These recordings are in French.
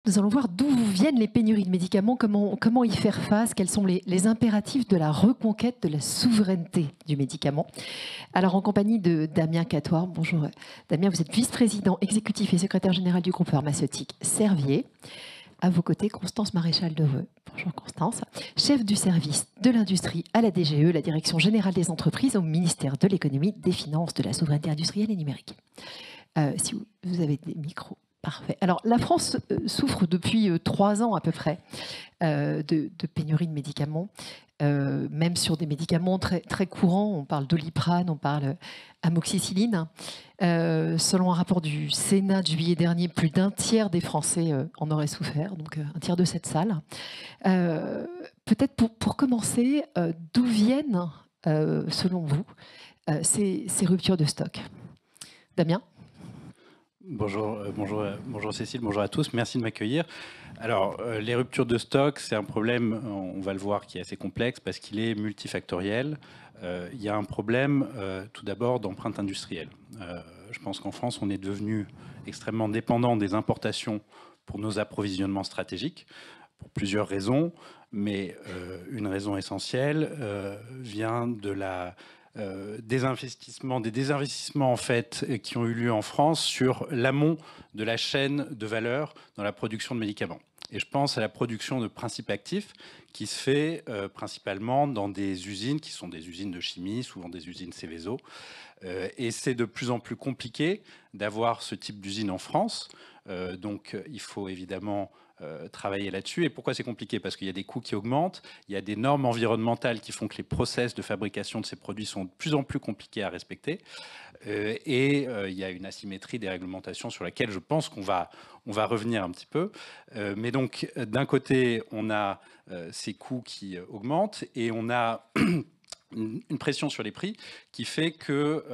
Nous allons voir d'où viennent les pénuries de médicaments, comment y faire face, quels sont les impératifs de la reconquête de la souveraineté du médicament. Alors en compagnie de Damien Catoire, bonjour Damien, vous êtes vice-président exécutif et secrétaire général du groupe pharmaceutique Servier. À vos côtés, Constance Maréchal-Dereux. Bonjour Constance, chef du service de l'industrie à la DGE, la Direction générale des entreprises au ministère de l'économie, des finances, de la souveraineté industrielle et numérique. Si vous avez des micros. Parfait. Alors, la France souffre depuis 3 ans à peu près de pénurie de médicaments, même sur des médicaments très, très courants. On parle Doliprane, on parle amoxicilline. Selon un rapport du Sénat de juillet dernier, plus d'un tiers des Français en auraient souffert, donc un tiers de cette salle. Peut-être pour commencer, d'où viennent, selon vous, ces ruptures de stock? Damien? Bonjour Cécile, bonjour à tous, merci de m'accueillir. Alors, les ruptures de stock, c'est un problème, on va le voir, qui est assez complexe parce qu'il est multifactoriel. Il y a un problème, tout d'abord, d'empreinte industrielle. Je pense qu'en France, on est devenu extrêmement dépendant des importations pour nos approvisionnements stratégiques, pour plusieurs raisons, mais une raison essentielle vient de des désinvestissements en fait qui ont eu lieu en France sur l'amont de la chaîne de valeur dans la production de médicaments. Et je pense à la production de principes actifs qui se fait principalement dans des usines qui sont des usines de chimie, souvent des usines Céveso. Et c'est de plus en plus compliqué d'avoir ce type d'usine en France. Donc il faut évidemment travailler là-dessus. Et pourquoi c'est compliqué? Parce qu'il y a des coûts qui augmentent, il y a des normes environnementales qui font que les process de fabrication de ces produits sont de plus en plus compliqués à respecter. Il y a une asymétrie des réglementations sur laquelle je pense qu'on va revenir un petit peu. Mais donc, d'un côté, on a ces coûts qui augmentent et on a une pression sur les prix qui fait que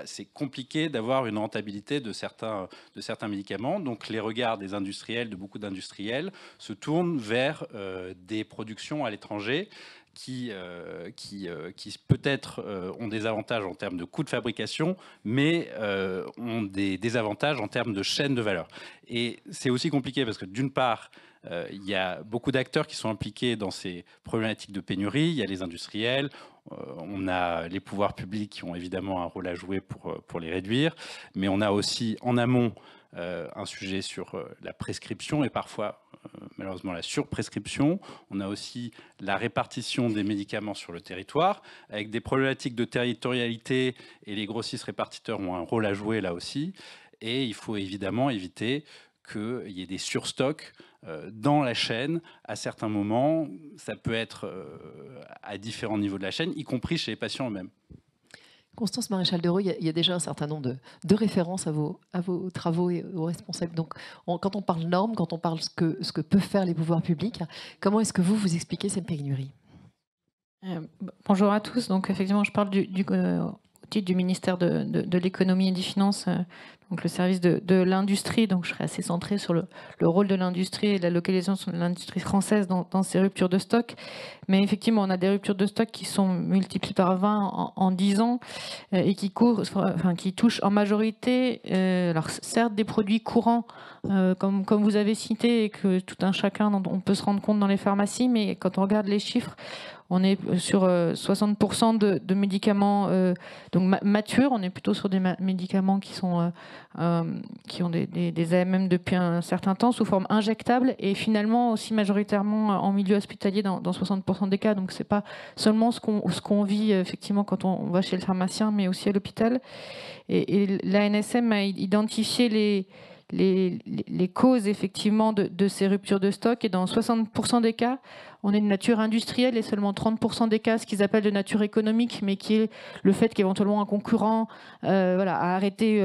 c'est compliqué d'avoir une rentabilité de certains médicaments. Donc les regards des industriels, de beaucoup d'industriels, se tournent vers des productions à l'étranger qui peut-être ont des avantages en termes de coûts de fabrication, mais ont des désavantages en termes de chaîne de valeur. Et c'est aussi compliqué parce que d'une part, il y a beaucoup d'acteurs qui sont impliqués dans ces problématiques de pénurie. Il y a les industriels, on a les pouvoirs publics qui ont évidemment un rôle à jouer pour les réduire, mais on a aussi en amont un sujet sur la prescription et parfois malheureusement la surprescription. On a aussi la répartition des médicaments sur le territoire, avec des problématiques de territorialité, et les grossistes répartiteurs ont un rôle à jouer là aussi. Et il faut évidemment éviter qu'il y ait des surstocks dans la chaîne à certains moments. Ça peut être à différents niveaux de la chaîne, y compris chez les patients eux-mêmes. Constance Maréchal-Dereux, il y a déjà un certain nombre de références à vos travaux et aux responsables. Donc, quand on parle normes, quand on parle ce que peuvent faire les pouvoirs publics, comment est-ce que vous expliquez ces pénuries? Bonjour à tous. Donc, effectivement, je parle au titre du ministère de l'économie et des finances, donc le service de l'industrie. Donc, je serai assez centrée sur le rôle de l'industrie et la localisation de l'industrie française dans ces ruptures de stock. Mais effectivement, on a des ruptures de stock qui sont multipliées par 20 en 10 ans et qui touchent en majorité, alors certes, des produits courants, comme vous avez cité, et que tout un chacun, on peut se rendre compte dans les pharmacies, mais quand on regarde les chiffres, on est sur 60% de médicaments donc matures. On est plutôt sur des médicaments qui ont des AMM depuis un certain temps sous forme injectable et finalement aussi majoritairement en milieu hospitalier dans 60% des cas. Donc c'est pas seulement ce qu'on vit effectivement quand on va chez le pharmacien, mais aussi à l'hôpital. Et l'ANSM a identifié les causes effectivement de ces ruptures de stock, et dans 60% des cas, on est de nature industrielle et seulement 30% des cas, ce qu'ils appellent de nature économique, mais qui est le fait qu'éventuellement un concurrent a arrêté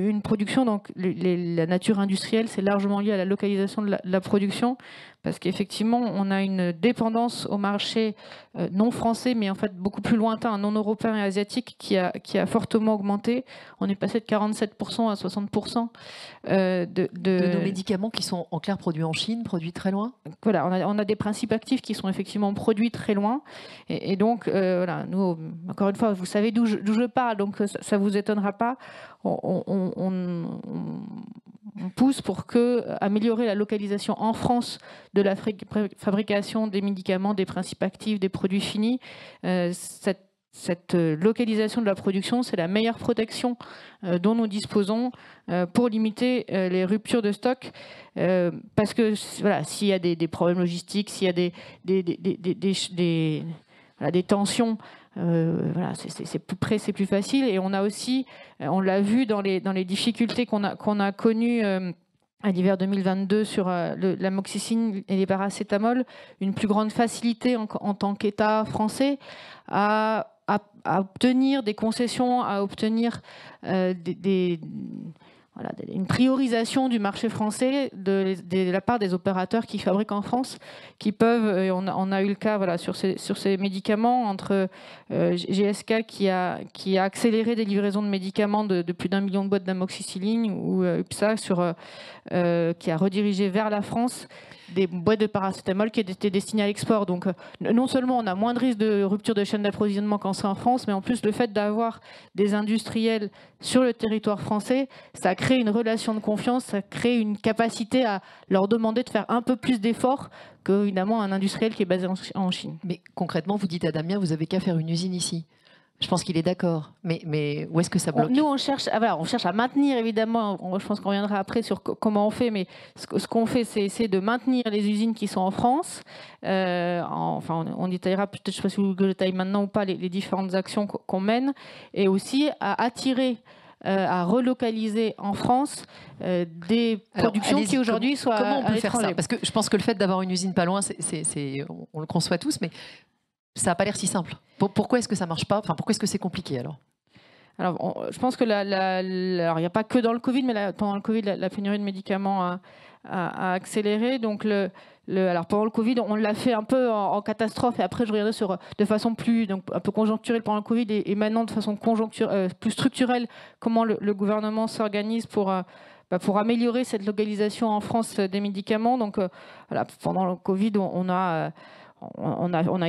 une production. Donc la nature industrielle, c'est largement lié à la localisation de la production, parce qu'effectivement, on a une dépendance au marché non français, mais en fait beaucoup plus lointain, non européen et asiatique, qui a fortement augmenté. On est passé de 47% à 60% de nos médicaments qui sont en clair produits en Chine, produits très loin. Voilà, on a des principes actifs qui sont effectivement produits très loin. Et donc, voilà, nous, encore une fois, vous savez d'où je parle, donc ça ne vous étonnera pas. On pousse pour améliorer la localisation en France de la fabrication des médicaments, des principes actifs, des produits finis. Cette localisation de la production, c'est la meilleure protection dont nous disposons pour limiter les ruptures de stock. Parce que voilà, s'il y a des problèmes logistiques, s'il y a des tensions, voilà, c'est plus près, c'est plus facile. Et on a aussi, on l'a vu dans les difficultés qu'on a connues à l'hiver 2022 sur l'amoxicilline et les paracétamol, une plus grande facilité en tant qu'État français à obtenir des concessions, à obtenir une priorisation du marché français de la part des opérateurs qui fabriquent en France, qui peuvent, et on a eu le cas voilà, sur ces médicaments, entre GSK qui a accéléré des livraisons de médicaments de plus d'1 million de boîtes d'amoxicilline, ou UPSA qui a redirigé vers la France des boîtes de paracétamol qui étaient destinées à l'export. Donc non seulement on a moins de risques de rupture de chaîne d'approvisionnement quand c'est en France, mais en plus le fait d'avoir des industriels sur le territoire français, ça crée une relation de confiance, ça crée une capacité à leur demander de faire un peu plus d'efforts que évidemment un industriel qui est basé en Chine. Mais concrètement, vous dites à Damien, vous n'avez qu'à faire une usine ici. Je pense qu'il est d'accord. Mais où est-ce que ça bloque? Nous, on cherche à maintenir, évidemment, je pense qu'on reviendra après sur comment on fait, mais ce qu'on fait, c'est essayer de maintenir les usines qui sont en France. On détaillera, peut-être, je ne sais pas si vous voulez que je détaille maintenant ou pas, les différentes actions qu'on mène, et aussi à attirer, à relocaliser en France des productions qui aujourd'hui soient comment on peut à faire ça? l'étranger. Parce que je pense que le fait d'avoir une usine pas loin, on le conçoit tous, mais ça n'a pas l'air si simple. Pourquoi est-ce que ça ne marche pas? Enfin, pourquoi est-ce que c'est compliqué alors? Alors, je pense que alors, il n'y a pas que dans le Covid, mais pendant le Covid, la pénurie de médicaments a accéléré. Donc, alors pendant le Covid, on l'a fait un peu en catastrophe, et après je reviendrai sur de façon plus un peu conjoncturelle pendant le Covid, et maintenant de façon plus structurelle, comment le gouvernement s'organise pour améliorer cette localisation en France des médicaments. Donc, voilà, pendant le Covid, on a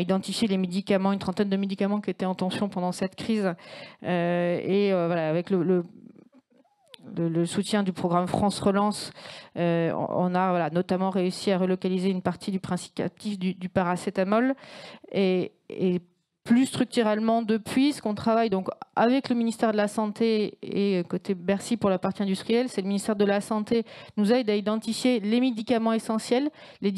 identifié les médicaments, une trentaine de médicaments qui étaient en tension pendant cette crise. Voilà, avec le soutien du programme France Relance, on a notamment réussi à relocaliser une partie du principe actif du paracétamol. Et plus structurellement, depuis, ce qu'on travaille donc avec le ministère de la Santé et côté Bercy pour la partie industrielle, c'est le ministère de la Santé nous aide à identifier les médicaments essentiels, les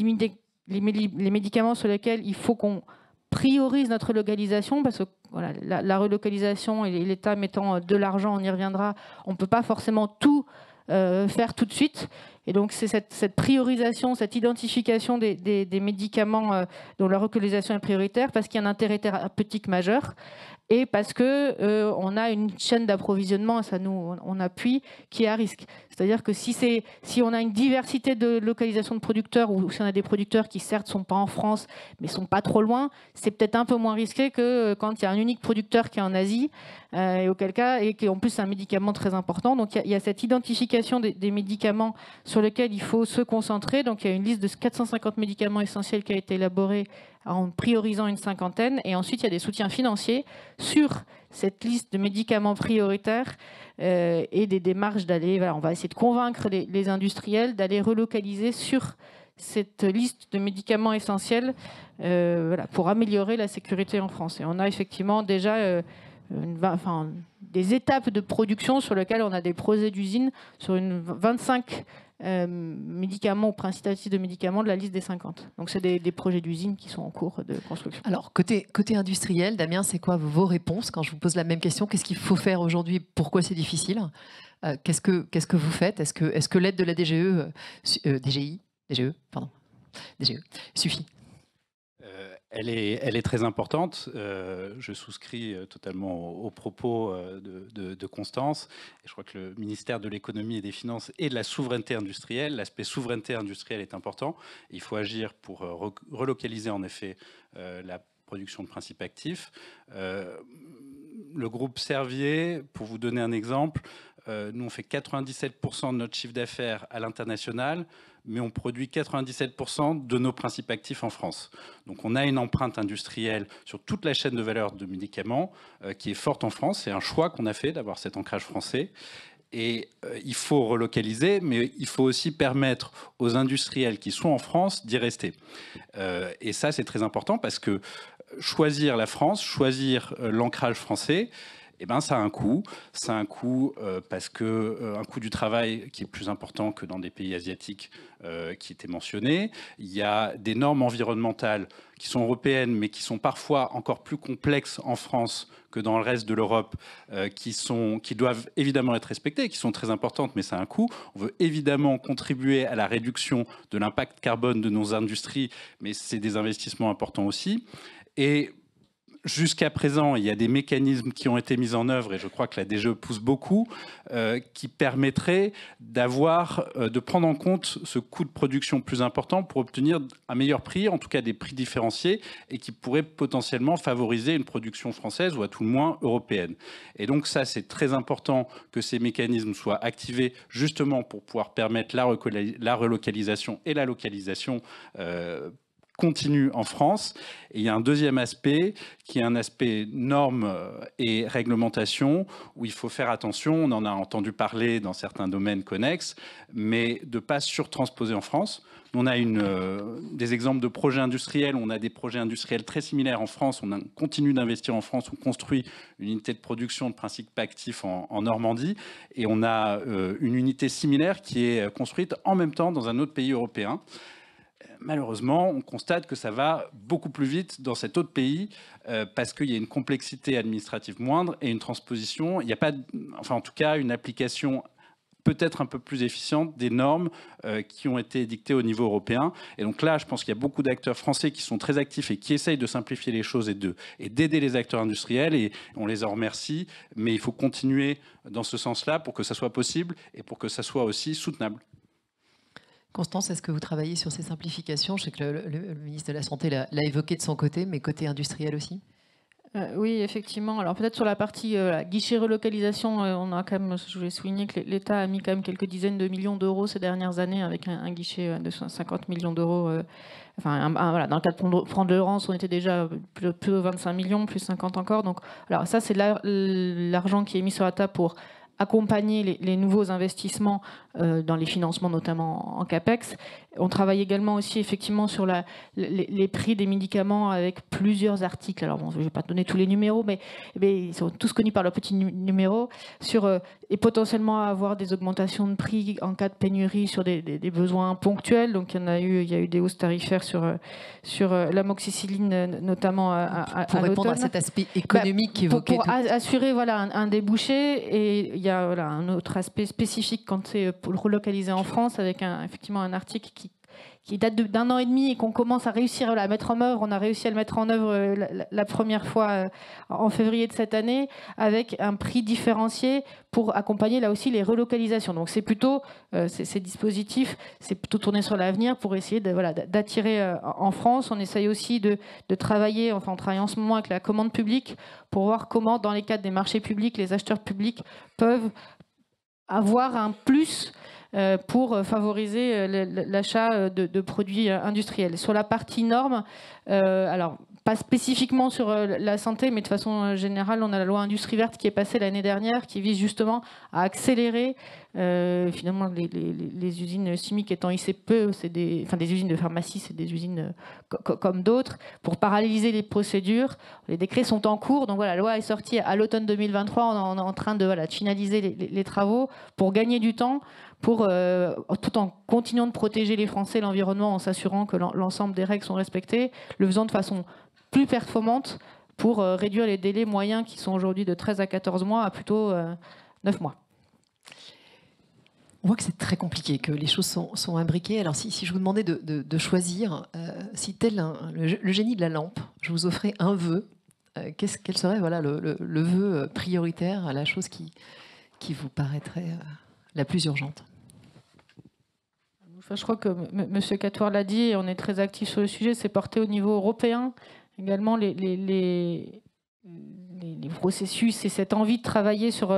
médicaments sur lesquels il faut qu'on priorise notre localisation, parce que voilà, la relocalisation et l'État mettant de l'argent, on y reviendra, on ne peut pas forcément tout faire tout de suite. Et donc c'est cette priorisation, cette identification des médicaments dont la localisation est prioritaire, parce qu'il y a un intérêt thérapeutique majeur, et parce que on a une chaîne d'approvisionnement, ça nous on appuie, qui est à risque. C'est-à-dire que si on a une diversité de localisation de producteurs, ou si on a des producteurs qui certes sont pas en France mais sont pas trop loin, c'est peut-être un peu moins risqué que quand il y a un unique producteur qui est en Asie, et auquel cas, et qui en plus c'est un médicament très important. Donc il y a cette identification des médicaments sur lesquels il faut se concentrer. Donc il y a une liste de 450 médicaments essentiels qui a été élaborée en priorisant une cinquantaine, et ensuite il y a des soutiens financiers sur cette liste de médicaments prioritaires, et des démarches d'aller, voilà, on va essayer de convaincre les industriels d'aller relocaliser sur cette liste de médicaments essentiels, voilà, pour améliorer la sécurité en France. Et on a effectivement déjà des étapes de production sur lesquelles on a des projets d'usine sur 25 médicaments ou principes actifs de médicaments de la liste des 50. Donc c'est des projets d'usine qui sont en cours de construction. Alors côté industriel, Damien, c'est quoi vos réponses quand je vous pose la même question? Qu'est-ce qu'il faut faire aujourd'hui? Pourquoi c'est difficile? Qu'est-ce que vous faites? Est-ce que l'aide de la DGE suffit? Elle est très importante. Je souscris totalement aux propos de Constance. Et je crois que le ministère de l'économie et des finances et de la souveraineté industrielle, l'aspect souveraineté industrielle est important. Il faut agir pour relocaliser en effet la production de principes actifs. Le groupe Servier, pour vous donner un exemple, nous on fait 97% de notre chiffre d'affaires à l'international, mais on produit 97% de nos principes actifs en France. Donc on a une empreinte industrielle sur toute la chaîne de valeur de médicaments qui est forte en France. C'est un choix qu'on a fait d'avoir cet ancrage français. Et il faut relocaliser, mais il faut aussi permettre aux industriels qui sont en France d'y rester. Et ça, c'est très important parce que choisir la France, choisir l'ancrage français, eh ben, ça a un coût. Ça a un coût parce que un coût du travail qui est plus important que dans des pays asiatiques qui étaient mentionnés. Il y a des normes environnementales qui sont européennes, mais qui sont parfois encore plus complexes en France que dans le reste de l'Europe, qui doivent évidemment être respectées, qui sont très importantes, mais ça a un coût. On veut évidemment contribuer à la réduction de l'impact carbone de nos industries, mais c'est des investissements importants aussi. Et jusqu'à présent, il y a des mécanismes qui ont été mis en œuvre, et je crois que la DGE pousse beaucoup, qui permettraient de prendre en compte ce coût de production plus important pour obtenir un meilleur prix, en tout cas des prix différenciés, et qui pourraient potentiellement favoriser une production française ou à tout le moins européenne. Et donc ça, c'est très important que ces mécanismes soient activés justement pour pouvoir permettre la relocalisation et la localisation continue en France. Et il y a un deuxième aspect qui est un aspect normes et réglementation où il faut faire attention, on en a entendu parler dans certains domaines connexes, mais de ne pas surtransposer en France. On a des exemples de projets industriels, on a des projets industriels très similaires en France, on continue d'investir en France, on construit une unité de production de principes actifs en Normandie, et on a une unité similaire qui est construite en même temps dans un autre pays européen. Malheureusement, on constate que ça va beaucoup plus vite dans cet autre pays parce qu'il y a une complexité administrative moindre et une transposition. Il n'y a pas, enfin en tout cas, une application peut-être un peu plus efficiente des normes qui ont été édictées au niveau européen. Et donc là, je pense qu'il y a beaucoup d'acteurs français qui sont très actifs et qui essayent de simplifier les choses et d'aider les acteurs industriels. Et on les en remercie. Mais il faut continuer dans ce sens-là pour que ça soit possible et pour que ça soit aussi soutenable. Constance, est-ce que vous travaillez sur ces simplifications? Je sais que le ministre de la Santé l'a évoqué de son côté, mais côté industriel aussi. Oui, effectivement. Alors peut-être sur la partie guichet relocalisation, on a quand même, je voulais souligner que l'État a mis quand même quelques dizaines de millions d'euros ces dernières années avec un guichet de 50 millions d'euros. Voilà, dans le cas de France-de-France, on était déjà plus de 25 millions, plus 50 encore. Donc, alors ça, c'est l'argent qui est mis sur la table pour accompagner les nouveaux investissements dans les financements, notamment en CAPEX. On travaille également aussi effectivement sur les prix des médicaments avec plusieurs articles. Alors bon, je ne vais pas te donner tous les numéros, mais ils sont tous connus par leur petit numéro, et potentiellement avoir des augmentations de prix en cas de pénurie sur des besoins ponctuels. Donc il y a eu des hausses tarifaires sur l'amoxicilline, notamment pour répondre à cet aspect économique évoqué. Pour assurer un débouché. Et il y a un autre aspect spécifique quand c'est pour le relocaliser en France, avec effectivement un article qui date d'1 an et demi et qu'on commence à réussir à mettre en œuvre. On a réussi à le mettre en œuvre la première fois en février de cette année, avec un prix différencié pour accompagner là aussi les relocalisations. Donc c'est plutôt, ces dispositifs, c'est plutôt tourné sur l'avenir pour essayer d'attirer en France. On essaye aussi de travailler, enfin on travaille en ce moment avec la commande publique pour voir comment, dans les cadres des marchés publics, les acheteurs publics peuvent avoir un plus pour favoriser l'achat de produits industriels. Sur la partie normes, alors pas spécifiquement sur la santé, mais de façon générale, on a la loi Industrie verte qui est passée l'année dernière, qui vise justement à accélérer finalement les usines chimiques étant ICPE, c'est des usines de pharmacie, c'est des usines comme d'autres, pour paralléliser les procédures. Les décrets sont en cours, donc voilà, la loi est sortie à l'automne 2023, on est en train de finaliser les travaux pour gagner du temps, tout en continuant de protéger les Français et l'environnement, en s'assurant que l'ensemble des règles sont respectées, le faisant de façon plus performante pour réduire les délais moyens qui sont aujourd'hui de 13 à 14 mois à plutôt 9 mois. On voit que c'est très compliqué, que les choses sont imbriquées. Alors si je vous demandais de choisir, si tel le génie de la lampe, je vous offrais un vœu, quel serait le vœu prioritaire, la chose qui vous paraîtrait la plus urgente? Je crois que M. Catoire l'a dit, et on est très actif sur le sujet, c'est porté au niveau européen. Également, les processus et cette envie de travailler sur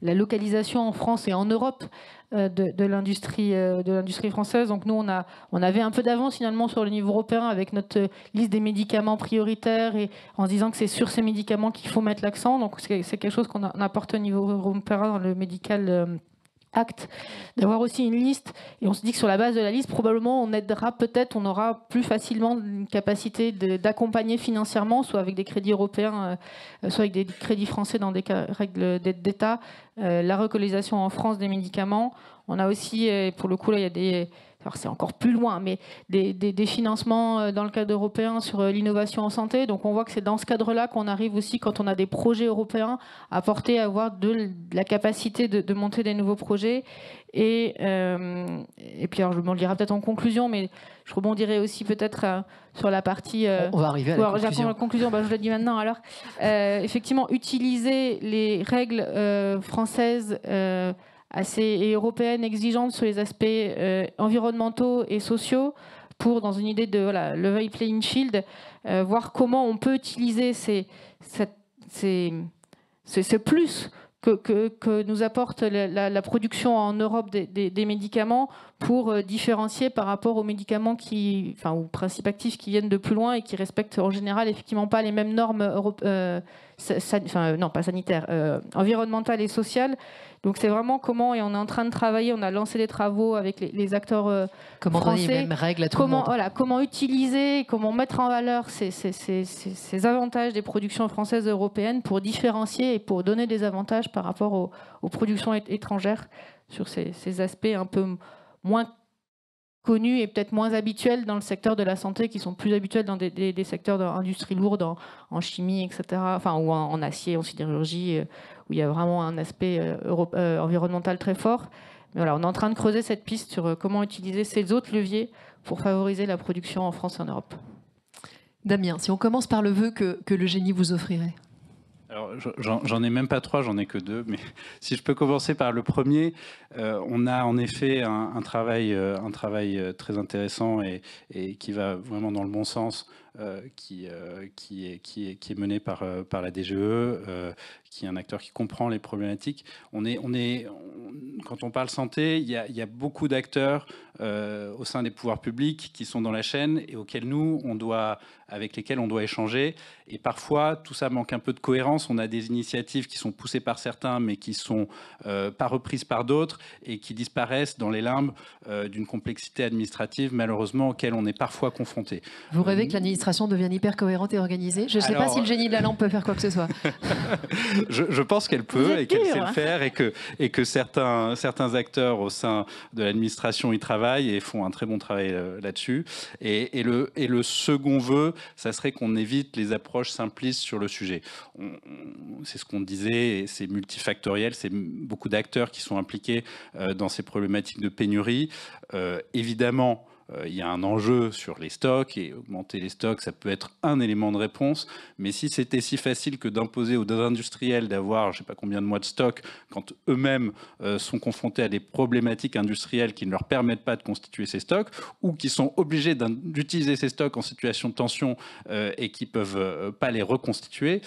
la localisation en France et en Europe de l'industrie française. Donc nous, on avait un peu d'avance finalement sur le niveau européen avec notre liste des médicaments prioritaires et en se disant que c'est sur ces médicaments qu'il faut mettre l'accent. Donc c'est quelque chose qu'on apporte au niveau européen dans le Medical Act, d'avoir aussi une liste, et on se dit que sur la base de la liste, probablement on aidera peut-être, on aura plus facilement une capacité d'accompagner financièrement, soit avec des crédits européens, soit avec des crédits français dans des règles d'aide d'État, la relocalisation en France des médicaments. On a aussi, pour le coup, là, il y a des... Alors c'est encore plus loin, mais des financements dans le cadre européen sur l'innovation en santé. Donc on voit que c'est dans ce cadre-là qu'on arrive aussi, quand on a des projets européens, à avoir de la capacité de monter des nouveaux projets. Et puis alors je m'en dirai peut-être en conclusion, mais je rebondirai aussi peut-être sur la partie... on va arriver à la conclusion. La conclusion, je le dis maintenant alors. Effectivement, utiliser les règles françaises et européennes exigeantes sur les aspects environnementaux et sociaux pour, dans une idée de level playing field, voir comment on peut utiliser ce plus que nous apporte la production en Europe des médicaments pour différencier par rapport aux médicaments aux principes actifs qui viennent de plus loin et qui respectent en général effectivement pas les mêmes normes pas sanitaires, environnementales et sociales. Donc c'est vraiment comment, et on est en train de travailler, on a lancé des travaux avec les acteurs comment français. Donner les mêmes règles à tout le monde. Comment utiliser, comment mettre en valeur ces avantages des productions françaises et européennes pour différencier et pour donner des avantages par rapport aux productions étrangères sur ces aspects un peu moins connus et peut-être moins habituels dans le secteur de la santé, qui sont plus habituels dans des secteurs d'industrie lourde, en chimie, etc., ou en acier, en sidérurgie, où il y a vraiment un aspect environnemental très fort. Mais voilà, on est en train de creuser cette piste sur comment utiliser ces autres leviers pour favoriser la production en France et en Europe. Damien, si on commence par le vœu que le génie vous offrirait. Alors, j'en ai même pas 3, j'en ai que 2. Mais si je peux commencer par le premier, on a en effet un travail très intéressant et qui va vraiment dans le bon sens, qui est mené par la DGE, qui est un acteur qui comprend les problématiques. Quand on parle santé, il y a beaucoup d'acteurs au sein des pouvoirs publics qui sont dans la chaîne et avec lesquels on doit échanger. Et parfois, tout ça manque un peu de cohérence. On a des initiatives qui sont poussées par certains, mais qui ne sont pas reprises par d'autres et qui disparaissent dans les limbes d'une complexité administrative, malheureusement, auquel on est parfois confronté. Vous rêvez que l'administration devienne hyper cohérente et organisée? Je ne sais pas si le génie de la lampe peut faire quoi que ce soit. Je pense qu'elle peut et qu'elle sait le faire et que certains acteurs au sein de l'administration y travaillent et font un très bon travail là-dessus. Et le second vœu, ça serait qu'on évite les approches simplistes sur le sujet. C'est ce qu'on disait, c'est multifactoriel, c'est beaucoup d'acteurs qui sont impliqués dans ces problématiques de pénurie. Évidemment, il y a un enjeu sur les stocks et augmenter les stocks, ça peut être un élément de réponse. Mais si c'était si facile que d'imposer aux industriels d'avoir je ne sais pas combien de mois de stock quand eux-mêmes sont confrontés à des problématiques industrielles qui ne leur permettent pas de constituer ces stocks ou qui sont obligés d'utiliser ces stocks en situation de tension et qui ne peuvent pas les reconstituer,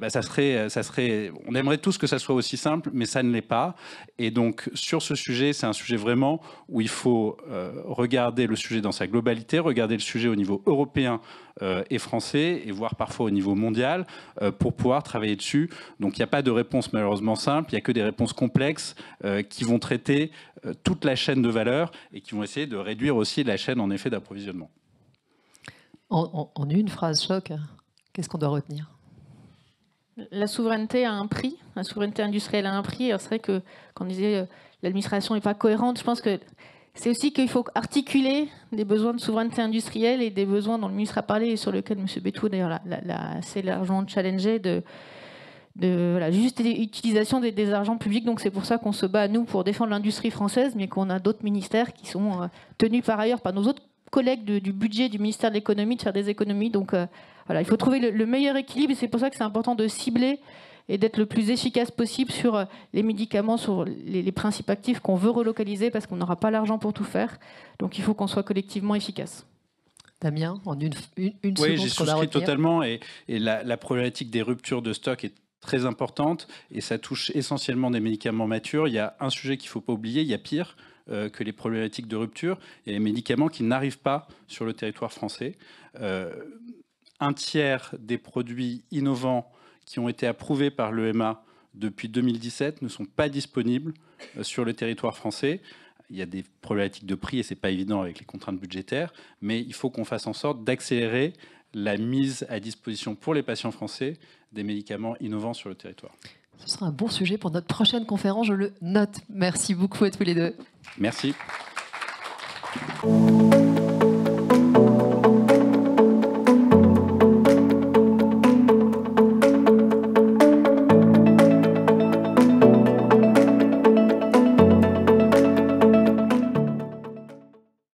ça serait, on aimerait tous que ça soit aussi simple, mais ça ne l'est pas. Et donc sur ce sujet, c'est un sujet vraiment où il faut regarder le sujet dans sa globalité, regarder le sujet au niveau européen et français, et voire parfois au niveau mondial, pour pouvoir travailler dessus. Donc il n'y a pas de réponse malheureusement simple, il n'y a que des réponses complexes qui vont traiter toute la chaîne de valeur et qui vont essayer de réduire aussi la chaîne en effet d'approvisionnement. En une phrase choc, qu'est-ce qu'on doit retenir? La souveraineté a un prix, la souveraineté industrielle a un prix. Alors c'est vrai que quand on disait l'administration n'est pas cohérente, je pense que c'est aussi qu'il faut articuler des besoins de souveraineté industrielle et des besoins dont le ministre a parlé et sur lesquels M. Bétou d'ailleurs l'a assez largement challengé de juste utilisation des argents publics. Donc c'est pour ça qu'on se bat, nous, pour défendre l'industrie française, mais qu'on a d'autres ministères qui sont tenus par ailleurs par nos autres collègues du budget du ministère de l'économie de faire des économies. Donc il faut trouver le meilleur équilibre et c'est pour ça que c'est important de cibler et d'être le plus efficace possible sur les médicaments, sur les principes actifs qu'on veut relocaliser parce qu'on n'aura pas l'argent pour tout faire. Donc il faut qu'on soit collectivement efficace. Damien, en une seconde, oui, j'y souscris totalement et la problématique des ruptures de stock est très importante et ça touche essentiellement des médicaments matures. Il y a un sujet qu'il ne faut pas oublier, il y a pire que les problématiques de rupture. Il y a les médicaments qui n'arrivent pas sur le territoire français. Un tiers des produits innovants qui ont été approuvés par l'EMA depuis 2017 ne sont pas disponibles sur le territoire français. Il y a des problématiques de prix et ce n'est pas évident avec les contraintes budgétaires, mais il faut qu'on fasse en sorte d'accélérer la mise à disposition pour les patients français des médicaments innovants sur le territoire. Ce sera un bon sujet pour notre prochaine conférence, je le note. Merci beaucoup à tous les deux. Merci.